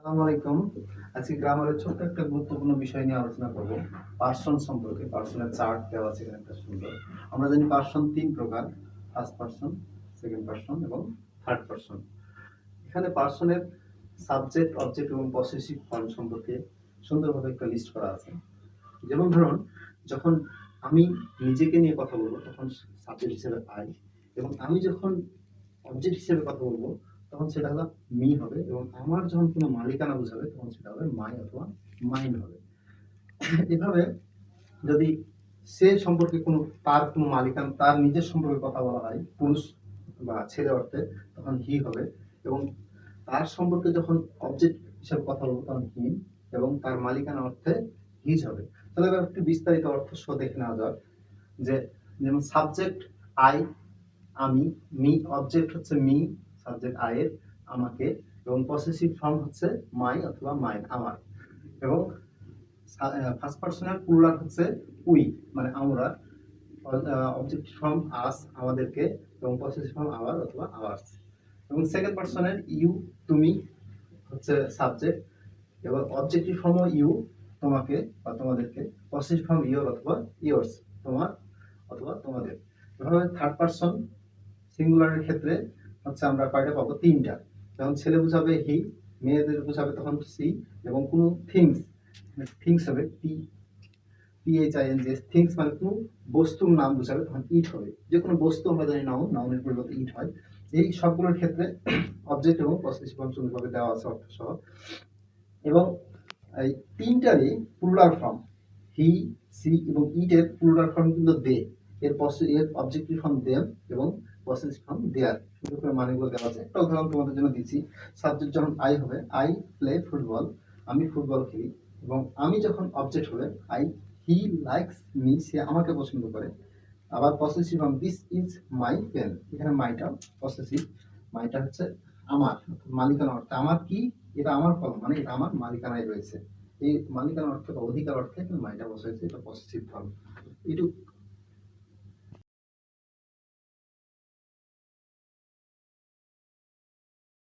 আসসালামু আলাইকুম। আজকে গ্রামারের ছোট্ট একটা গুরুত্বপূর্ণ বিষয় নিয়ে আলোচনা করব। পার্সন সম্পর্কে। পার্সনের চার্ট দেওয়া আছে এখানে একটা সুন্দর। আমরা জানি পার্সন ৩ প্রকার। ফার্স্ট পার্সন, সেকেন্ড পার্সন এবং থার্ড পার্সন। এখানে পার্সনের সাবজেক্ট, অবজেক্ট এবং পসেসিভ ফর্ম সম্পর্কে সুন্দরভাবে একটা লিস্ট করা আছে। যেমন ধরুন, যখন আমি নিজেকে নিয়ে কথা বলবো তখন সাবজেক্ট হিসেবে আই, এবং আমি যখন অবজেক্ট হিসেবে কথা বলবো তখন সেটা হলো মি হবে, এবং আমার যখন কোনো মালিকানা বোঝাবে তখন সেটা হবে মাই অথবা মাইন হবে। এভাবে যদি সে সম্পর্কে কোনো তার কোনো মালিকানা, তার নিজের সম্পর্কে কথা বলা হয় পুরুষ বা ছেলে অর্থে, তখন হি হবে, এবং তার সম্পর্কে যখন অবজেক্ট হিসেবে কথা বলবো তখন হিম, এবং তার মালিকানা অর্থে হিজ হবে। তাহলে এবার একটু বিস্তারিত অর্থ সহ দেখে নেওয়া যাক। যে যেমন সাবজেক্ট আই, আমি, মি, অবজেক্ট হচ্ছে মি, সাবজেক্ট আই এর, আমাকে, এবং পসেসিভ ফর্ম হচ্ছে মাই অথবা মাইন, আমার, এবং ফার্স্ট পার্সনের প্লুরাল হচ্ছে উই, মানে আমরা, অবজেক্ট ফর্ম আস, আমাদেরকে, এবং পসেসিভ ফর্ম আওয়ার অথবা আওয়ার্স, এবং সেকেন্ড পার্সনের ইউ, তুমি হচ্ছে সাবজেক্ট, এবং অবজেক্টিভ ফর্ম ইউ, তোমাকে বা তোমাদেরকে, পসেসিভ ফর্ম ইয়োর অথবা ইয়োর্স, তোমার অথবা তোমাদের। এভাবে থার্ড পার্সন সিঙ্গুলারের ক্ষেত্রে হচ্ছে আমরা কয়টা পাবো? ৩টা। যখন ছেলে বোঝাবে হি, মেয়েদের বোঝাবে তখন সি, এবং কোনো থিংস, থিংস হবে টি, THINGS, থিংস মানে কোনো বস্তুর নাম বোঝাবে তখন ইট হবে। যে কোনো বস্তু আমরা জানি নাউন, নাউনের পরিবর্তে ইট হয়। এই সবগুলোর ক্ষেত্রে অবজেক্ট এবং পসেসিভ ফর্ম সুন্দরভাবে দেওয়া আছে অর্থ সহ, এবং এই তিনটারই প্লুরাল ফর্ম, হি, সি এবং ইট এর প্লুরাল ফর্ম কিন্তু দে, এর এর অবজেক্টিভ ফর্ম দেম, এবং পসেসিভ ফর্ম দেয়ার। সুন্দর করে মানেগুলো দেওয়া আছে। একটা উদাহরণ তোমাদের জন্য দিচ্ছি। সাবজেক্ট যখন আই হবে, আই প্লে ফুটবল, আমি ফুটবল খেলি, এবং আমি যখন অবজেক্ট হবে আই, হি লাইকস মি, সে আমাকে পছন্দ করে। আবার possessive form this is my pen, এখানে মাইটা পসেসিভ, মাইটা হচ্ছে আমার, মালিকানা অর্থে আমার কি, এটা আমার কলম, মানে এটা আমার মালিকানায় রয়েছে। এই মালিকানা অর্থে বা অধিকার অর্থে এখানে মাইটা বসাইছে, এটা পসেসিভ ফর্ম। এইটুকু